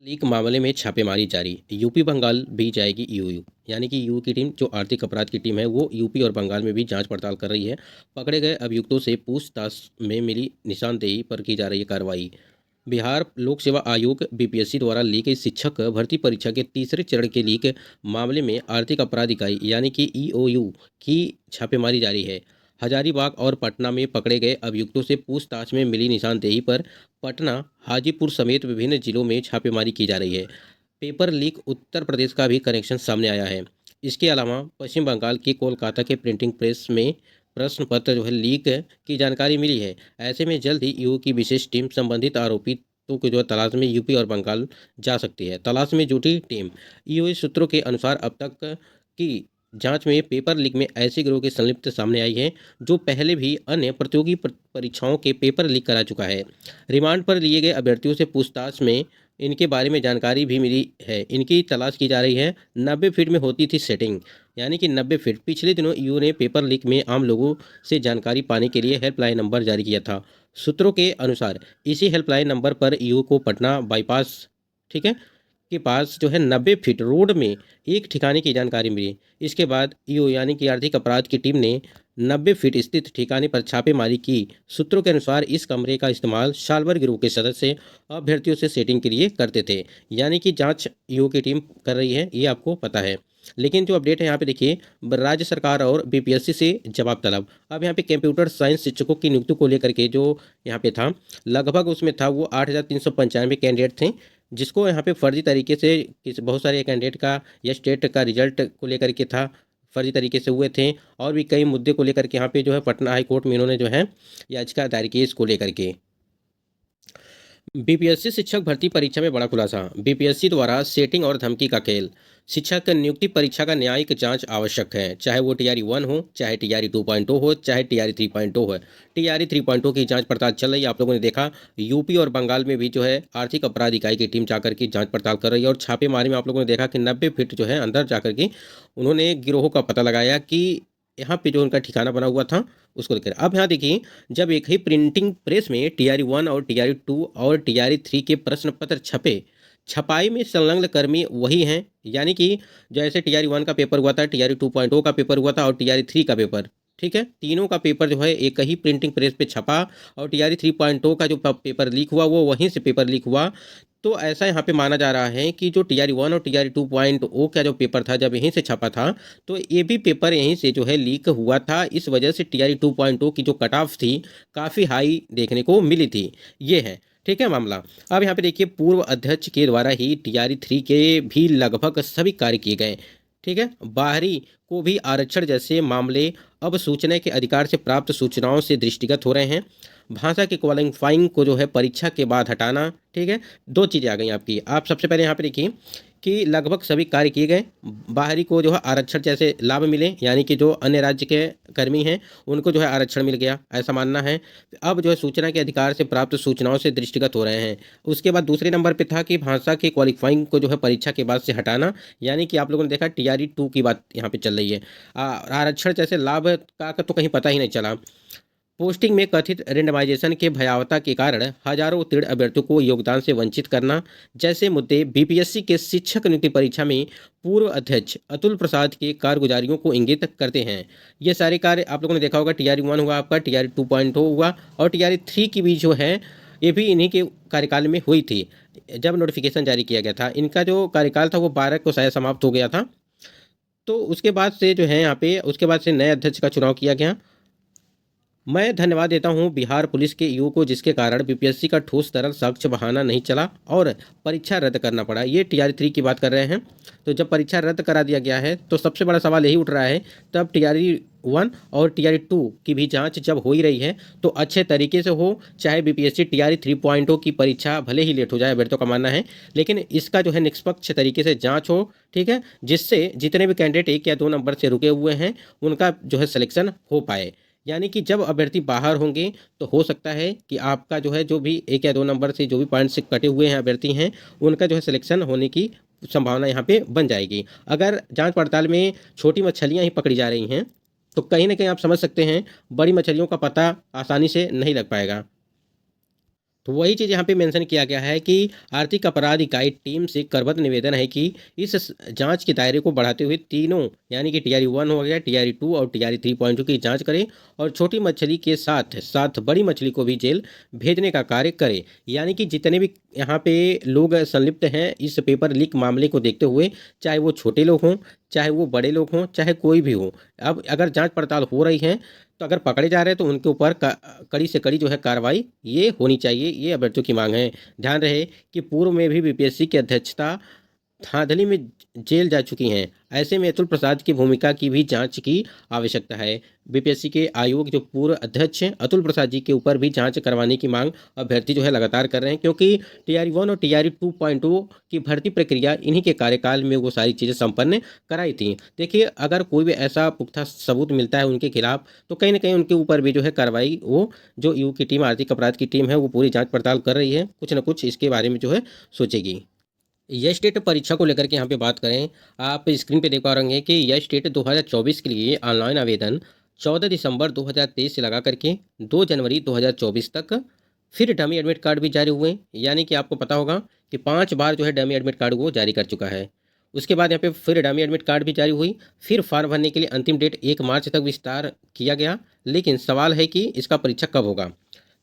Leak मामले में छापेमारी जारी। यूपी बंगाल भी जाएगी ईओयू। यानी कि ईओयू की टीम जो आर्थिक अपराध की टीम है वो यूपी और बंगाल में भी जांच पड़ताल कर रही है। पकड़े गए अभियुक्तों से पूछताछ में मिली निशानदेही पर की जा रही है कार्रवाई। बिहार लोक सेवा आयोग बीपीएससी द्वारा ली गई शिक्षक भर्ती परीक्षा के तीसरे चरण के लीक मामले में आर्थिक अपराध इकाई यानी कि ईओयू की छापेमारी जारी है। हजारीबाग और पटना में पकड़े गए अभियुक्तों से पूछताछ में मिली निशानदेही पर पटना, हाजीपुर समेत विभिन्न जिलों में छापेमारी की जा रही है। पेपर लीक उत्तर प्रदेश का भी कनेक्शन सामने आया है। इसके अलावा पश्चिम बंगाल की कोलकाता के प्रिंटिंग प्रेस में प्रश्न पत्र जो है लीक की जानकारी मिली है। ऐसे में जल्द ही ईओ की विशेष टीम संबंधित आरोपितों की जो है तलाश में यूपी और बंगाल जा सकती है। तलाश में जुटी टीम ईओ सूत्रों के अनुसार अब तक की जांच में पेपर लीक में ऐसे गिरोह की संलिप्त सामने आई है जो पहले भी अन्य प्रतियोगी परीक्षाओं के पेपर लीक करा चुका है। रिमांड पर लिए गए अभ्यर्थियों से पूछताछ में इनके बारे में जानकारी भी मिली है। इनकी तलाश की जा रही है। 90 फीट में होती थी सेटिंग, यानी कि 90 फीट। पिछले दिनों ईओ ने पेपर लीक में आम लोगों से जानकारी पाने के लिए हेल्पलाइन नंबर जारी किया था। सूत्रों के अनुसार इसी हेल्पलाइन नंबर पर ईओ को पटना बाईपास, ठीक है, के पास जो है 90 फीट रोड में एक ठिकाने की जानकारी मिली। इसके बाद ईओ यानी कि आर्थिक अपराध की टीम ने 90 फीट स्थित ठिकाने पर छापेमारी की। सूत्रों के अनुसार इस कमरे का इस्तेमाल साल्वर गिरोह के सदस्य अभ्यर्थियों से सेटिंग के लिए करते थे। यानी कि जांच ईओ की टीम कर रही है, ये आपको पता है। लेकिन जो अपडेट है यहाँ पे देखिए, राज्य सरकार और बीपीएससी से जवाब तलब। अब यहाँ पे कंप्यूटर साइंस शिक्षकों की नियुक्ति को लेकर के जो यहाँ पे था, लगभग उसमें था वो 8,395 कैंडिडेट थे, जिसको यहाँ पे फर्जी तरीके से बहुत सारे कैंडिडेट का या स्टेट का रिजल्ट को लेकर के था, फर्जी तरीके से हुए थे। और भी कई मुद्दे को लेकर के यहाँ पे जो है पटना हाई कोर्ट में इन्होंने जो है याचिका दायर की इसको लेकर के। बीपीएससी शिक्षक भर्ती परीक्षा में बड़ा खुलासा। बीपीएससी द्वारा सेटिंग और धमकी का खेल। शिक्षक नियुक्ति परीक्षा का न्यायिक जांच आवश्यक है, चाहे वो टीआरई 1 हो, चाहे टीआरई 2.0 हो, चाहे टीआरई 3.0 हो। टीआरई 3.0 की जांच पड़ताल चल रही है। आप लोगों ने देखा यूपी और बंगाल में भी जो है आर्थिक अपराध इकाई की टीम जाकर के जांच पड़ताल कर रही है। और छापेमारी में आप लोगों ने देखा कि 90 फीट जो है अंदर जाकर के उन्होंने गिरोह का पता लगाया कि यहाँ पे जो उनका ठिकाना बना हुआ था उसको लेकर। अब यहाँ देखिए, जब एक ही प्रिंटिंग प्रेस में टीआरई 1 और टीआरई 2 और टीआरई 3 के प्रश्न पत्र छपे, छपाई में संलग्न कर्मी वही हैं। यानी कि जैसे टीआरई 1 का पेपर हुआ था, टीआरई 2.0 का पेपर हुआ था और टीआरई 3 का पेपर, ठीक है, तीनों का पेपर जो है एक ही प्रिंटिंग प्रेस पे छपा। और टीआरई 3.0 का जो पेपर लीक हुआ वो वहीं से पेपर लीक हुआ। तो ऐसा यहाँ पे माना जा रहा है कि जो टीआरई 1 और टीआरई 2.0 का जो पेपर था जब यहीं से छपा था, तो ये भी पेपर यहीं से जो है लीक हुआ था। इस वजह से टीआरई 2.0 की जो कट ऑफ थी काफ़ी हाई देखने को मिली थी। ये है, ठीक है, मामला। अब यहाँ पे देखिए, पूर्व अध्यक्ष के द्वारा ही टीआरई 3 के भी लगभग सभी कार्य किए गए, ठीक है। बाहरी को भी आरक्षण जैसे मामले अब सूचना के अधिकार से प्राप्त सूचनाओं से दृष्टिगत हो रहे हैं। भाषा के क्वालिफाइंग को जो है परीक्षा के बाद हटाना, ठीक है। दो चीज़ें आ गई आपकी। आप सबसे पहले यहाँ पे देखिए कि लगभग सभी कार्य किए गए। बाहरी को जो है आरक्षण जैसे लाभ मिले, यानी कि जो अन्य राज्य के कर्मी हैं उनको जो है आरक्षण मिल गया, ऐसा मानना है। अब जो है सूचना के अधिकार से प्राप्त सूचनाओं से दृष्टिगत हो रहे हैं। उसके बाद दूसरे नंबर पे था कि भाषा के क्वालिफाइंग को जो है परीक्षा के बाद से हटाना। यानी कि आप लोगों ने देखा टीआरई 2 की बात यहाँ पे चल रही है। आरक्षण जैसे लाभ का तो कहीं पता ही नहीं चला। पोस्टिंग में कथित रेंडमाइजेशन के भयावहता के कारण हजारों उत्तीर्ण अभ्यर्थियों को योगदान से वंचित करना जैसे मुद्दे बीपीएससी के शिक्षक नियुक्ति परीक्षा में पूर्व अध्यक्ष अतुल प्रसाद के कारगुजारियों को इंगित करते हैं। ये सारे कार्य आप लोगों ने देखा होगा। टीआरई 1 हुआ आपका, टीआरई 2.0 हुआ और टीआरई 3 की भी जो है ये भी इन्हीं के कार्यकाल में हुई थी जब नोटिफिकेशन जारी किया गया था। इनका जो कार्यकाल था वो 12 को शायद समाप्त हो गया था। तो उसके बाद से जो है यहाँ पे उसके बाद से नए अध्यक्ष का चुनाव किया गया। मैं धन्यवाद देता हूं बिहार पुलिस के ईओ को, जिसके कारण बीपीएससी का ठोस तरल साक्ष्य बहाना नहीं चला और परीक्षा रद्द करना पड़ा। ये टीआरई 3 की बात कर रहे हैं। तो जब परीक्षा रद्द करा दिया गया है तो सबसे बड़ा सवाल यही उठ रहा है, तब टीआरई 1 और टीआरई 2 की भी जांच जब हो ही रही है तो अच्छे तरीके से हो। चाहे बीपीएससी टीआरई 3.0 की परीक्षा भले ही लेट हो जाए, अभ्यर्थियों का मानना है, लेकिन इसका जो है निष्पक्ष तरीके से जाँच हो, ठीक है, जिससे जितने भी कैंडिडेट 1 या 2 नंबर से रुके हुए हैं उनका जो है सिलेक्शन हो पाए। यानी कि जब अभ्यर्थी बाहर होंगे तो हो सकता है कि आपका जो है जो भी 1 या 2 नंबर से जो भी पॉइंट से कटे हुए हैं अभ्यर्थी हैं उनका जो है सिलेक्शन होने की संभावना यहाँ पे बन जाएगी। अगर जांच पड़ताल में छोटी मछलियाँ ही पकड़ी जा रही हैं तो कहीं ना कहीं आप समझ सकते हैं बड़ी मछलियों का पता आसानी से नहीं लग पाएगा। तो वही चीज़ यहाँ पे मेंशन किया गया है कि आर्थिक अपराध इकाई टीम से करबद्ध निवेदन है कि इस जांच के दायरे को बढ़ाते हुए तीनों यानी कि टीआरई 1 हो गया, टीआरई 2 और टीआरई 3.2 की जांच करें और छोटी मछली के साथ साथ बड़ी मछली को भी जेल भेजने का कार्य करे। यानी कि जितने भी यहाँ पे लोग संलिप्त हैं इस पेपर लीक मामले को देखते हुए, चाहे वो छोटे लोग हों, चाहे वो बड़े लोग हों, चाहे कोई भी हो, अब अगर जांच पड़ताल हो रही है तो अगर पकड़े जा रहे हैं तो उनके ऊपर कड़ी से कड़ी जो है कार्रवाई ये होनी चाहिए, ये अभ्यर्थियों की मांग है। ध्यान रहे कि पूर्व में भी बीपीएससी की अध्यक्षता धांधली में जेल जा चुकी हैं। ऐसे में अतुल प्रसाद की भूमिका की भी जांच की आवश्यकता है। बीपीएससी के आयोग जो पूर्व अध्यक्ष हैं अतुल प्रसाद जी के ऊपर भी जांच करवाने की मांग अभ्यर्थी जो है लगातार कर रहे हैं, क्योंकि टीआरई 1 और टीआरई 2.0 की भर्ती प्रक्रिया इन्हीं के कार्यकाल में वो सारी चीज़ें संपन्न कराई थी। देखिए, अगर कोई भी ऐसा पुख्ता सबूत मिलता है उनके खिलाफ तो कहीं ना कहीं उनके ऊपर भी जो है कार्रवाई वो जो यू की टीम आर्थिक अपराध की टीम है वो पूरी जाँच पड़ताल कर रही है, कुछ ना कुछ इसके बारे में जो है सोचेगी। यश टेट परीक्षा को लेकर के यहाँ पे बात करें, आप स्क्रीन पे देख पा रहे हैं कि यश टेट 2024 के लिए ऑनलाइन आवेदन 14 दिसंबर 2023 से लगा करके 2 जनवरी 2024 तक, फिर डमी एडमिट कार्ड भी जारी हुए। यानी कि आपको पता होगा कि 5 बार जो है डमी एडमिट कार्ड वो जारी कर चुका है। उसके बाद यहाँ पे फिर डमी एडमिट कार्ड भी जारी हुई, फिर फॉर्म भरने के लिए अंतिम डेट 1 मार्च तक विस्तार किया गया। लेकिन सवाल है कि इसका परीक्षा कब होगा।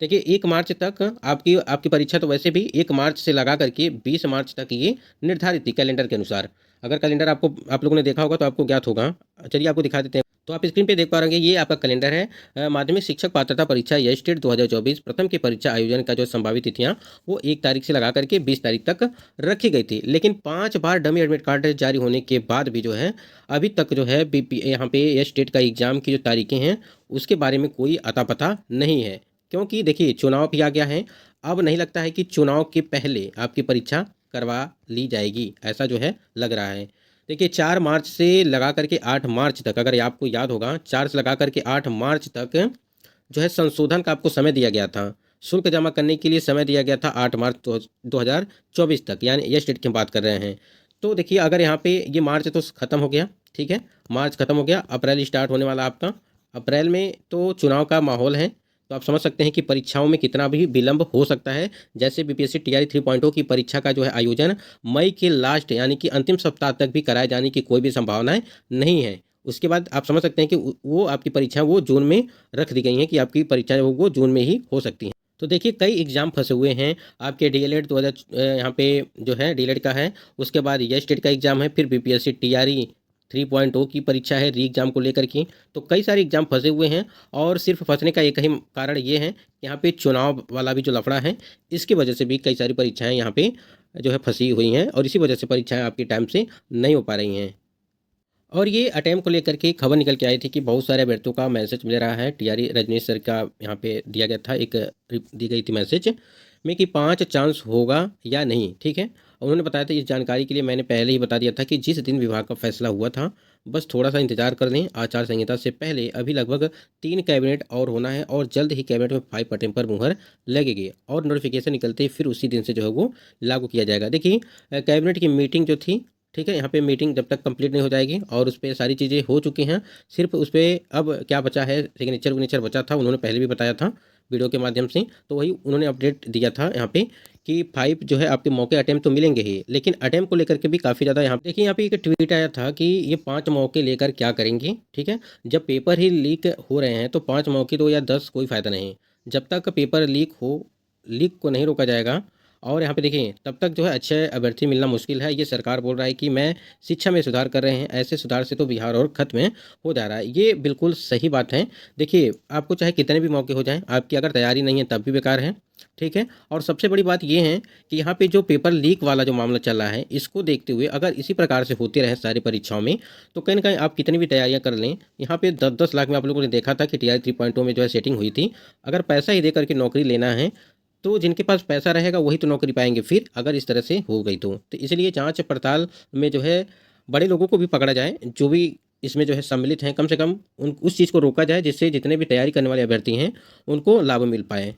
देखिए, 1 मार्च तक आपकी आपकी परीक्षा तो वैसे भी 1 मार्च से लगा करके 20 मार्च तक ये निर्धारित थी कैलेंडर के अनुसार। अगर कैलेंडर आपको आप लोगों ने देखा होगा तो आपको ज्ञात होगा। चलिए आपको दिखा देते हैं। तो आप स्क्रीन पे देख पा रहे हैं, ये आपका कैलेंडर है। माध्यमिक शिक्षक पात्रता परीक्षा यश टेट 2024 प्रथम की परीक्षा आयोजन का जो संभावित तिथियां वो 1 तारीख से लगा करके 20 तारीख तक रखी गई थी। लेकिन 5 बार डमी एडमिट कार्ड जारी होने के बाद भी जो है अभी तक जो है बीपी यहाँ पे यश टेट का एग्जाम की जो तारीखें हैं उसके बारे में कोई अता पता नहीं है। क्योंकि देखिए, चुनाव भी आ गया है। अब नहीं लगता है कि चुनाव के पहले आपकी परीक्षा करवा ली जाएगी, ऐसा जो है लग रहा है। देखिए, 4 मार्च से लगा करके 8 मार्च तक, अगर आपको याद होगा 4 से लगा करके 8 मार्च तक जो है संशोधन का आपको समय दिया गया था। शुल्क जमा करने के लिए समय दिया गया था 8 मार्च 2024 तक, यानी यश डेट की बात कर रहे हैं। तो देखिए, अगर यहाँ पे ये मार्च तो ख़त्म हो गया, ठीक है, मार्च ख़त्म हो गया, अप्रैल स्टार्ट होने वाला आपका। अप्रैल में तो चुनाव का माहौल है, तो आप समझ सकते हैं कि परीक्षाओं में कितना भी विलंब हो सकता है। जैसे बीपीएससी टीआरई 3.0 की परीक्षा का जो है आयोजन मई के लास्ट यानी कि अंतिम सप्ताह तक भी कराए जाने की कोई भी संभावनाएं नहीं है। उसके बाद आप समझ सकते हैं कि वो आपकी परीक्षा वो जून में रख दी गई हैं कि आपकी परीक्षाएं वो जून में ही हो सकती हैं। तो देखिए, कई एग्जाम फंसे हुए हैं आपके। डीएलएड 2000 यहाँ पे जो है डीएलएड का है, उसके बाद यश टेट का एग्जाम है, फिर बीपीएससी टीआरई 3.0 की परीक्षा है री एग्जाम को लेकर की। तो कई सारे एग्जाम फंसे हुए हैं और सिर्फ फंसने का एक ही कारण ये है कि यहाँ पे चुनाव वाला भी जो लफड़ा है इसकी वजह से भी कई सारी परीक्षाएं यहाँ पे जो है फंसी हुई हैं और इसी वजह से परीक्षाएं आपकी टाइम से नहीं हो पा रही हैं। और ये अटेम्प्ट को लेकर के खबर निकल के आई थी कि बहुत सारे अभ्यर्थियों का मैसेज मिल रहा है। टीआरई रजनीश सर का यहाँ पे दिया गया था, एक दी गई थी मैसेज में कि 5 चांस होगा या नहीं, ठीक है। उन्होंने बताया था, इस जानकारी के लिए मैंने पहले ही बता दिया था कि जिस दिन विभाग का फैसला हुआ था बस थोड़ा सा इंतजार कर लें, आचार संहिता से पहले अभी लगभग 3 कैबिनेट और होना है और जल्द ही कैबिनेट में 5 अटेम्प्ट पर मुहर लगेगी और नोटिफिकेशन निकलते ही फिर उसी दिन से जो है वो लागू किया जाएगा। देखिए, कैबिनेट की मीटिंग जो थी, ठीक है, यहाँ पे मीटिंग जब तक कंप्लीट नहीं हो जाएगी और उस पर सारी चीज़ें हो चुकी हैं, सिर्फ उस पर अब क्या बचा है, सिग्नेचर विग्नेचर बचा था। उन्होंने पहले भी बताया था वीडियो के माध्यम से, तो वही उन्होंने अपडेट दिया था यहाँ पे कि 5 जो है आपके मौके अटेम्प्ट तो मिलेंगे ही, लेकिन अटेम्प्ट को लेकर के भी काफ़ी ज़्यादा यहाँ देखिए, यहाँ पे एक ट्वीट आया था कि ये 5 मौके लेकर क्या करेंगे, ठीक है। जब पेपर ही लीक हो रहे हैं तो 5 मौके दो या 10 कोई फ़ायदा नहीं। जब तक पेपर लीक को नहीं रोका जाएगा और यहाँ पे देखिए तब तक जो है अच्छे अभ्यर्थी मिलना मुश्किल है। ये सरकार बोल रहा है कि मैं शिक्षा में सुधार कर रहे हैं, ऐसे सुधार से तो बिहार और खत्म हो जा रहा है। ये बिल्कुल सही बात है। देखिए, आपको चाहे कितने भी मौके हो जाएं, आपकी अगर तैयारी नहीं है तब भी बेकार है, ठीक है। और सबसे बड़ी बात ये है कि यहाँ पे जो पेपर लीक वाला जो मामला चल रहा है इसको देखते हुए अगर इसी प्रकार से होते रहे सारी परीक्षाओं में तो कहीं ना कहीं आप कितनी भी तैयारियां कर लें, यहाँ पे 10-10 लाख में आप लोगों ने देखा था कि टीआरई 3.0 में जो है सेटिंग हुई थी। अगर पैसा ही दे करके नौकरी लेना है तो जिनके पास पैसा रहेगा वही तो नौकरी पाएंगे फिर, अगर इस तरह से हो गई तो इसलिए जांच पड़ताल में जो है बड़े लोगों को भी पकड़ा जाए, जो भी इसमें जो है सम्मिलित हैं, कम से कम उन उस चीज़ को रोका जाए जिससे जितने भी तैयारी करने वाले अभ्यर्थी हैं उनको लाभ मिल पाए।